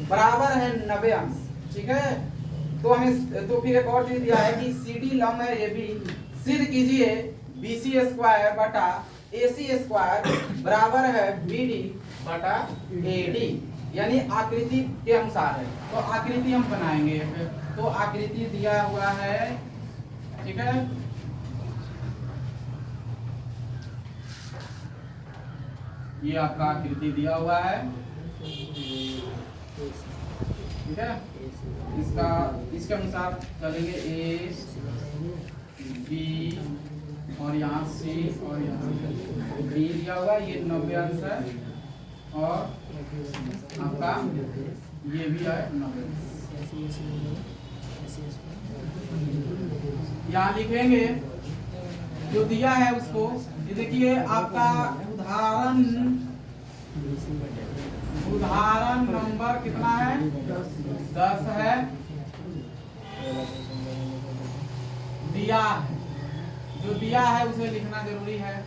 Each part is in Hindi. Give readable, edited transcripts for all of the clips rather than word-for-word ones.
बराबर है 90 अंश। ठीक है, तो हमें तो फिर एक और चीज दिया है कि CD लंब है AB, सिद्ध कीजिए BC स्क्वायर बटा AC स्क्वायर बराबर है BD बटा AD, यानी आकृति के अनुसार है। तो आकृति हम बनाएंगे, तो आकृति दिया हुआ है। ठीक है, ये आपका आकृति दिया हुआ है। ठीक है, इसका इसके अनुसार चलेंगे A B और यहाँ C और यहाँ D दिया हुआ है, ये 90 अंश है और आपका ये भी है 90। यहाँ लिखेंगे जो दिया है उसको। ये देखिए आपका उदाहरण नंबर कितना है, 10 है। दिया है, जो दिया है उसे लिखना जरूरी है।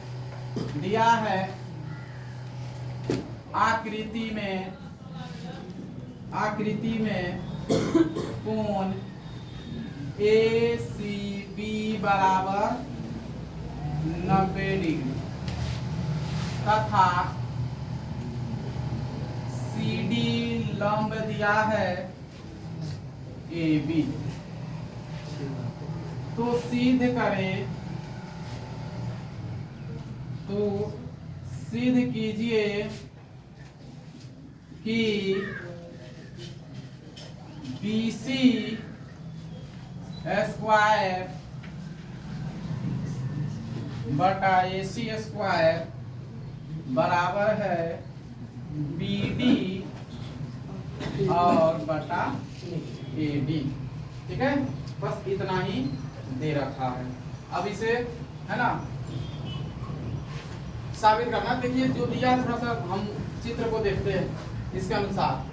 दिया है आकृति में कोण ACB बराबर 90 डिग्री तथा CD लंब दिया है AB। तो सिद्ध करें, तो सिद्ध कीजिए कि BC स्क्वायर बटा AC स्क्वायर बराबर है BD और बटा AD। ठीक है, बस इतना ही दे रखा है। अब इसे है ना साबित करना। देखिए जो दिया थोड़ा सा हम चित्र को देखते हैं। इसके अनुसार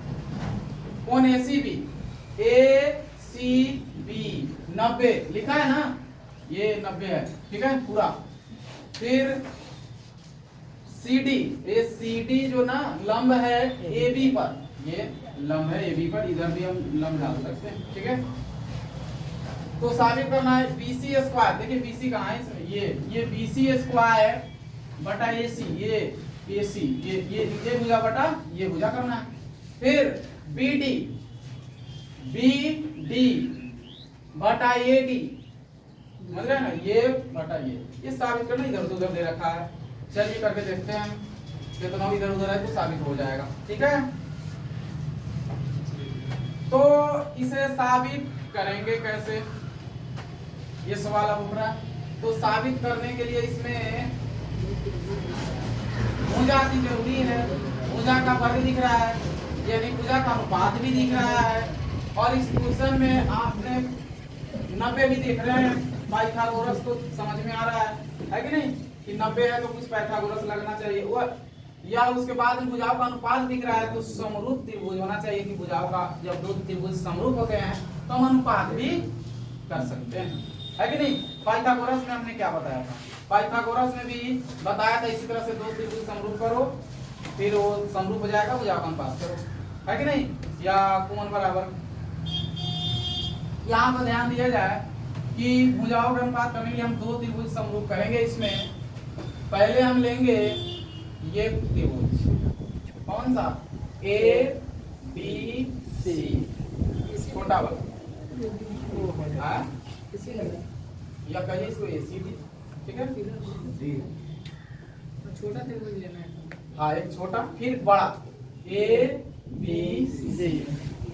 कोण ACB 90 लिखा है ना, ये 90 है। ठीक है पूरा। फिर CD जो ना लंब है AB पर, ये लंब है AB पर, इधर भी हम लंब डाल सकते हैं। ठीक है, तो साबित करना है BC स्क्वायर। देखिए BC कहाँ है इसमें, ये BC स्क्वायर बटा AC, ये AC, ये भुजा बटा ये भुजा करना है। फिर BD बटा AD, समझ रहे हैं ना, ये बटा ये साबित करना। इधर उधर दे रखा है, चलिए करके देखते हैं। कितना इधर उधर है तो साबित हो जाएगा। ठीक है, तो इसे साबित करेंगे कैसे, ये सवाल अब उठ रहा है। तो साबित करने के लिए इसमें भुजा की जरूरी है। भुजा का वर्ग दिख रहा है, यानी भुजा का अनुपात भी दिख रहा है। और इस क्वेश्चन में आपने 90 भी देख रहे हैं। पाइथागोरस तो समझ में आ रहा है कि नहीं, कि 90 है तो कुछ पाइथागोरस लगना चाहिए। वो या उसके बाद भुजाओं का अनुपात दिख रहा है तो समरूप त्रिभुज होना चाहिए। कि भुजाओं का जब दो त्रिभुज समरूप होते हैं तो हम अनुपात भी कर सकते हैं, है कि नहीं। पाइथागोरस में हमने क्या बताया था, पाइथागोरस में भी बताया था इसी तरह से दो त्रिभुज समरूप करो, फिर वो समरूप हो जाएगा, भुजाओं का अनुपात करो, है कि नहीं। या कोण बराबर, यहाँ पर ध्यान दिया जाए कि भुजाओं का अनुपात करने के लिए हम दो त्रिभुज समरूप करेंगे। इसमें पहले हम लेंगे ये त्रिभुज, कौन सा, ABC, छोटा वाला, या कहिए इसको ACD। ठीक है, छोटा त्रिभुज लेना है। हाँ, एक छोटा फिर बड़ा ABC।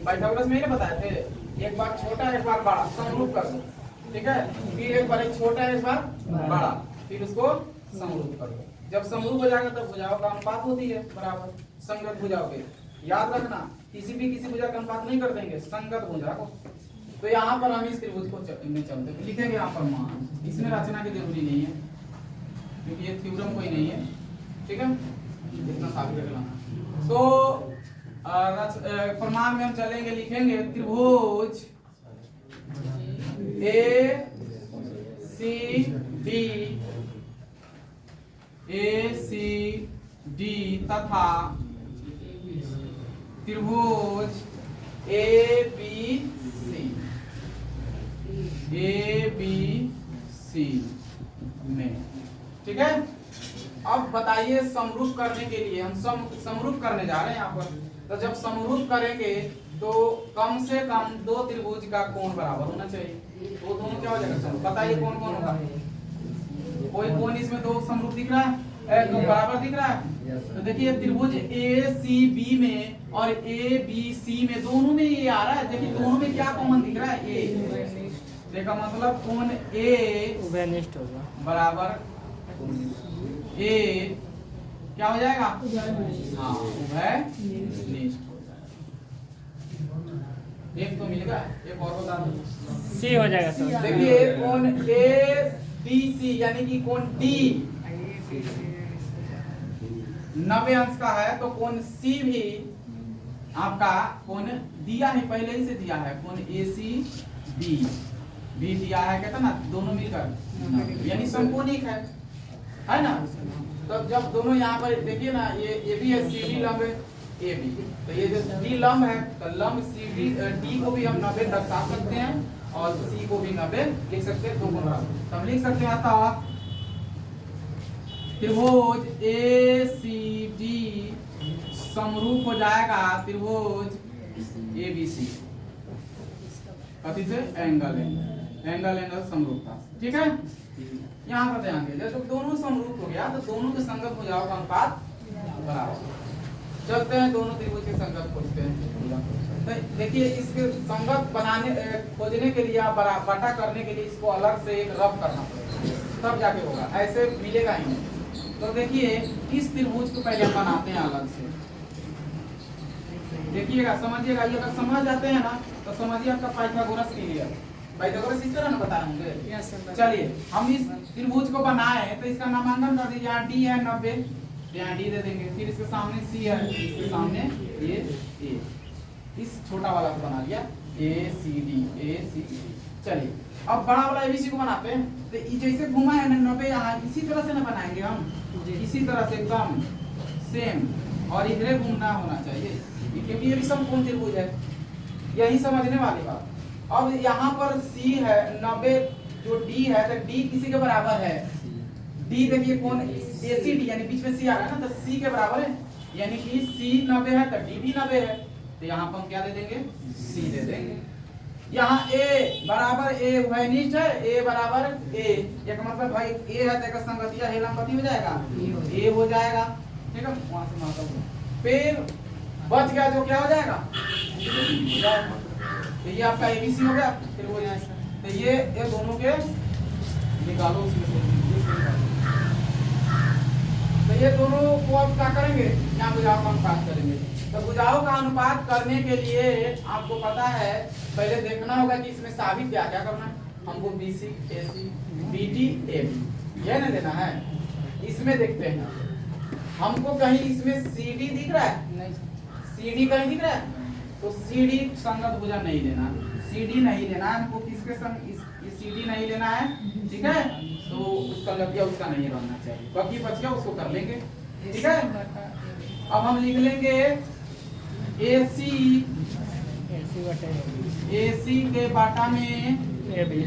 पाइथागोरस में ही ना बताए थे, एक बार छोटा एक बार बड़ा समरूप कर दो। ठीक है, फिर एक बार एक छोटा एक बार बड़ा, फिर उसको समरूप कर दो। जब समरूप हो जाएगा तब भुजाओं का अनुपात होती है बराबर संगत भुजाओं के। याद रखना, किसी भुजा का अनुपात नहीं कर देंगे, संगत भुजा को। तो यहाँ पर हम इस त्रिभुज को चलते लिखेंगे यहाँ पर मान। इसमें रचना की जरूरी नहीं है क्योंकि ये थ्योरम कोई नहीं है। ठीक है, इतना साबित कर लेना। तो प्रमाण में हम चलेंगे, लिखेंगे त्रिभुज ACD तथा त्रिभुज बताइए समरूप करने के लिए हम समरूप करने जा रहे हैं यहाँ पर। तो जब समरूप करेंगे तो कम से कम दो त्रिभुज का कोण बराबर होना चाहिए। तो दोनों क्या हो जाएगा समरूप? बताइए कौन कौन होगा? कोई कोण इसमें दो समरूप दिख रहा है, बराबर दिख रहा है? तो देखिए त्रिभुज ए सी बी में और ए बी सी में दोनों में ये आ रहा है। देखिए दोनों में क्या कॉमन दिख रहा है? ए। देखा मतलब कोण ए उभयनिष्ठ होगा बराबर ए क्या हो जाएगा? हाँ उभयनिष्ठ हो जाएगा। एक तो मिलेगा, एक और बता दो। सी हो जाएगा सर। देखिए कोण ए बी सी यानी कि कोण डी 90 अंश का है, तो कोण सी भी आपका कोण दिया है, पहले ही से दिया है, कोण ए सी बी भी दिया है, कहता ना दोनों मिलकर यानी समकोणिक है ना। तो जब दोनों यहाँ पर देखिए ना, ये भी है सी डी लंब ए बी, तो ये जो डी लंब है तो लंब सी डी डी को भी हम 90 दर्शा सकते हैं और सी को भी 90 लिख सकते हैं। दो गुण तो हम लिख सकते हैं आता हुआ त्रिभुज ए सी डी समरूप हो जाएगा त्रिभुज ए बी सी कथी से? एंगल समरूपता। ठीक है, यहाँ पर ध्यान दीजिए। तो दोनों समरूप हो गया तो दोनों के संगत हो जाओगा अनुपात बराबर। चलते हैं दोनों त्रिभुज के संगत खोजते हैं। तो देखिए इसके संगत बनाने खोजने के लिए आप बटा करने के लिए इसको अलग से एक रब करना पड़ेगा, तब जाके होगा, ऐसे मिलेगा ही नहीं। तो देखिए इस त्रिभुज को पहले हम बनाते हैं अलग से। देखिएगा समझिएगा, ये अगर समझ जाते हैं ना तो समझिए आपका पाइथागोरस क्लियर। पाइथागोरस इस तरह ना बताए होंगे। चलिए हम इस त्रिभुज को बनाए तो इसका नामांकन कर दीजिए। यहाँ डी है 90, यहाँ डी दे देंगे, फिर इसके सामने सी है, इसके सामने ये ए, इस छोटा वाला को बना लिया ए सी डी। चलिए अब बड़ा वाला एबीसी को बनाते हैं। तो जैसे घुमा है 90 यहाँ, इसी तरह से ना बनाएंगे हम, इसी तरह से एकदम सेम, और इधरे घूमना होना चाहिए क्योंकि ये भी समकोण त्रिभुज है, यही समझने वाली बात। अब यहाँ पर C है 90, जो D है तो D किसी के बराबर है? D देखिए कौन ACD यानी बीच में C आ रहा है ना, तो C के बराबर है, यानी कि C 90 है तो D भी 90 है। तो यहाँ पर हम क्या दे देंगे? C दे देंगे। यहाँ A बराबर A उभयनिष्ठ है, A बराबर A, एक मतलब भाई A है तो एक संगतिया हेलमपति हो जाएगा, A हो जाएगा। ठीक है, वहां से माता फिर बच गया जो क्या हो जाएगा? तो ये आपका एबीसी हो गया। फिर वो तो ये दोनों के निकालो उसमें से। तो ये दोनों को आप क्या करेंगे? यहाँ भुजाओं का अनुपात करेंगे। तो भुजाओं का अनुपात करने के लिए आपको पता है पहले देखना होगा कि इसमें साबित क्या क्या करना है। हमको बीसी एसी बीडी एबी यह ना लेना है। इसमें देखते हैं हमको कहीं इसमें सीडी दिख रहा है? नहीं। सीडी कहीं दिख रहा है? तो सीडी संगत भुजा नहीं लेना, सीडी नहीं लेना है हमको। किसके संग? इस सीडी नहीं लेना है। ठीक है, तो उस संगतिया उसका नहीं रहना चाहिए, बाकी बच गया उसको कर लेंगे। ठीक है, अब हम लिख लेंगे एसी के बाटा में एबी,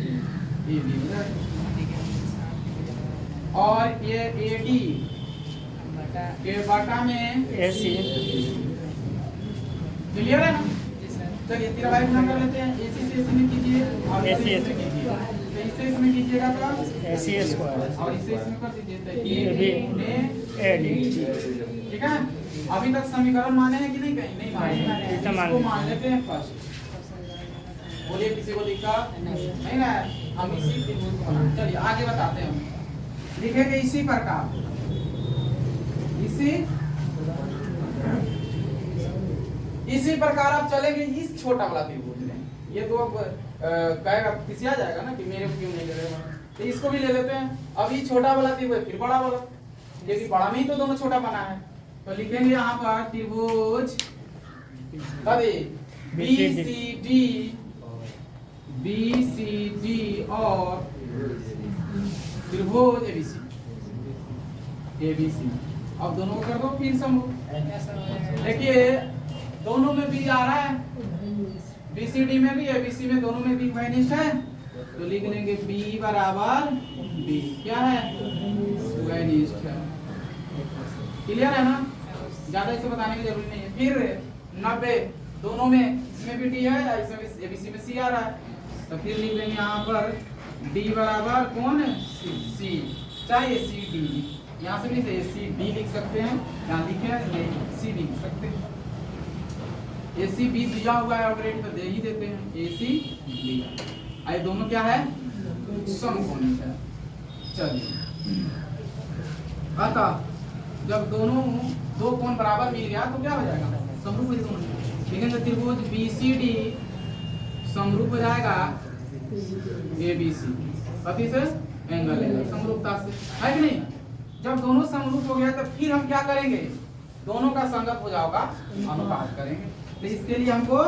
और ये एडी के बाटा में एसी। क्लियर है ना? चलिए तीन बार गुना कर लेते हैं। एसी से इसमें कीजिए और एसी से कीजिए। तो इससे इसमें कीजिएगा तो एसी स्क्वायर और इससे इसमें कर दीजिए तो ए डी। ठीक है, अभी तक समीकरण माने हैं कि नहीं? कहीं नहीं माने, इसको मान लेते हैं फर्स्ट। बोलिए किसी को दिक्कत नहीं ना? हम इसी त्रिभुज को बनाते। चलिए आगे बताते हैं। हम लिखेंगे इसी प्रकार, इसी प्रकार आप चलेंगे इस छोटा वाला त्रिभुज में। ये तो अब कहेगा किसी आ जाएगा ना कि मेरे को क्यों नहीं ले रहे, तो इसको भी ले लेते हैं। अब ये छोटा वाला त्रिभुज फिर बड़ा वाला, क्योंकि बड़ा में ही तो दोनों छोटा बना है। तो लिखेंगे यहाँ पर त्रिभुज बी सी डी और त्रिभुज एबीसी। अब दोनों को कर दो फिर समूह। देखिए दोनों में बी आ रहा है, बीसीडी में भी एबीसी में, दोनों में बी उभयनिष्ठ है। तो लिख लेंगे बी बराबर बी क्या है? उभयनिष्ठ है। क्लियर है ना, ज्यादा इसे बताने की जरूरत नहीं है। फिर 90 दोनों में, इसमें भी डी है, इसमें एबीसी में सी आ रहा है, तो फिर लिख देंगे यहाँ पर डी बराबर कौन है, सी, चाहे सी डी, यहाँ से भी ए सी डी लिख सकते हैं, यहाँ लिखे हैं सी डी लिख सकते हैं। ए सी बी दिया हुआ है ऑलरेडी, तो दे ही देते हैं ए सी बी। ये दोनों क्या है, समकोणिक है। चलिए, अतः जब दोनों दो कोण बराबर मिल गया तो क्या हो जाएगा, समरूप है दोनों। लिखेंगे त्रिभुज BCD समरूप हो जाएगा ABC, कथी से, एंगल है, समरूपता से, है कि नहीं। जब दोनों समरूप हो गया तो फिर हम क्या करेंगे, दोनों का संगत हो जाएगा, अनुपात करेंगे। तो इसके लिए हमको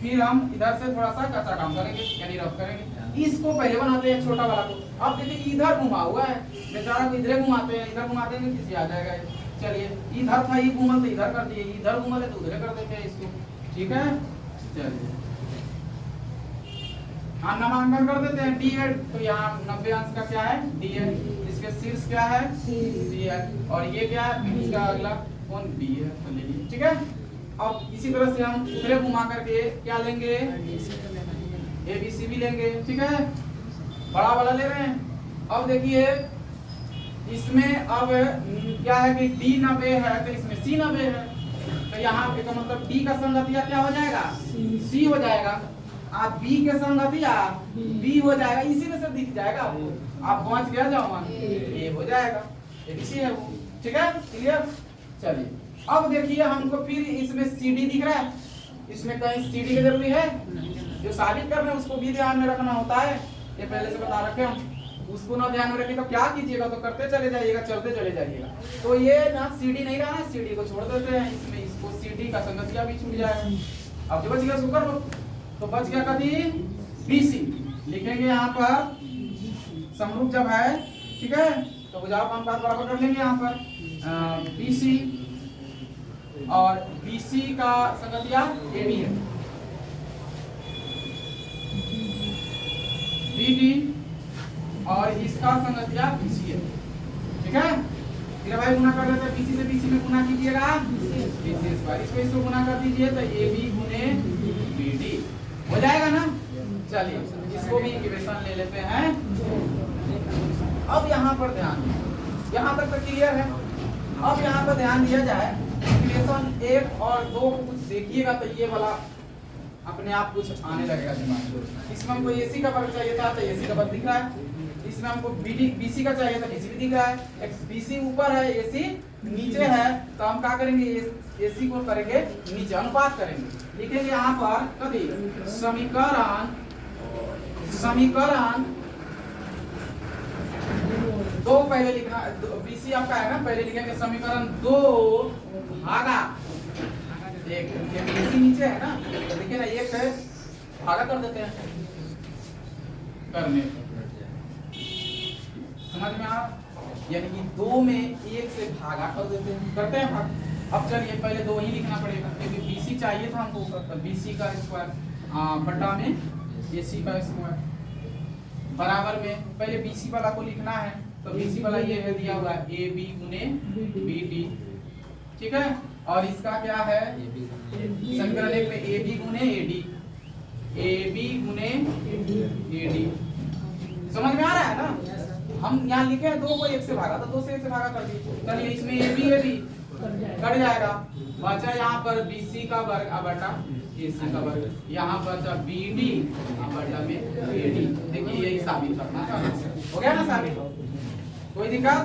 फिर हम इधर से थोड़ा सा कच्चा काम करेंगे, यानी रफ करेंगे। इसको पहले बनाते हैं छोटा वाला को। अब देखिए इधर घुमा हुआ है, बेचारा को इधर घुमाते हैं, इधर घुमाते हैं किसी आ जाएगा। चलिए, इधर था ये घुमल तो इधर कर दिए, इधर घुमल तो उधर कर देते हैं इसको, ठीक है। चलिए, हाँ, नामांकन कर देते हैं। डी है तो यहाँ 90 अंश का क्या है, डी है। इसके शीर्ष क्या है, सी है, और ये क्या है, इसका अगला कौन, डी है, तो ले लीजिए, ठीक है। अब इसी तरह से हम दूसरे घुमा करके क्या लेंगे, ABC भी लेंगे, ठीक है, बड़ा वाला ले रहे हैं। अब देखिए इसमें अब क्या है कि D 90 है तो इसमें C 90 है, तो यहाँ पे का मतलब D का संगतिया क्या हो जाएगा, C हो जाएगा। आप B के संगतिया B हो जाएगा, इसी में से दिख जाएगा आपको, आप पहुंच गया जाओ A हो जाएगा, ABC है वो, ठीक है, क्लियर। चलिए, अब देखिए हमको फिर इसमें CD दिख रहा है, इसमें कहीं CD की जरूरी है, जो साबित कर रहे हैं उसको भी ध्यान में रखना होता है, ये पहले से बता रखे हम। उसको ना ध्यान में रखिए तो क्या कीजिएगा, तो करते चले जाइएगा, चलते चले जाइएगा। तो ये ना CD नहीं रहा है, CD को छोड़ देते हैं, इसमें इसको CD का संगतिया भी छूट जाएगा। अब जो बच गया उसको कर लो, तो बच गया कभी BC लिखेंगे यहाँ पर, समरूप जब है, ठीक है, तो भुजाओं का अनुपात बराबर कर लेंगे यहाँ पर BC, और BC का संगतिया AB है, BD, और इसका संगतिया BC है, ठीक है। फिर भाई गुना कर देते हैं, BC से BC में गुना कीजिएगा BC स्क्वायर, इसको गुना कर दीजिए तो AB गुने BD हो जाएगा ना। चलिए, इसको भी इक्वेशन ले लेते हैं। अब यहाँ पर ध्यान, यहाँ तक तो क्लियर है। अब यहाँ पर ध्यान दिया जाए, इक्वेशन 1 और 2 को कुछ देखिएगा तो ये वाला अपने आप कुछ आने लगेगा दिमाग में। इसमें हमको AC का वर्ग चाहिए था तो AC का वर्ग दिख रहा है, इसमें हमको BC का चाहिए था, BC भी दिख रहा है। BC ऊपर है, AC नीचे है, तो हम क्या करेंगे, AC को करेंगे नीचे, अनुपात करेंगे। लिखेंगे यहाँ पर कभी समीकरण 2 पहले लिखना, BC आपका है ना, पहले लिखेंगे समीकरण 2 भागा 1, BC नीचे है ना, तो देखिए ना 1 है, भागा कर देते हैं, करने समझ में आ, यानी कि 2 में 1 से भागा कर देते हैं, करते हैं भाग। अब चलिए पहले 2 ही लिखना पड़ेगा, क्योंकि BC चाहिए था हमको, तो BC का स्क्वायर बटा में AC का स्क्वायर बराबर में, पहले BC वाला को लिखना है, तो BC वाला ये है दिया हुआ है AB गुने BD, ठीक है। और इसका क्या है, समीकरण 1 में AB गुने AD समझ में आ रहा है ना। हम यहाँ लिखे हैं 2 को 1 से भागा, तो 2 से 1 से भागा कर दिए। चलिए, इसमें AB कट जाएगा, बचा यहाँ पर BC का वर्ग बटा AC का वर्ग, यहाँ बचा BD बटा में AD। देखिए यही साबित करना है, हो गया ना साबित, कोई दिक्कत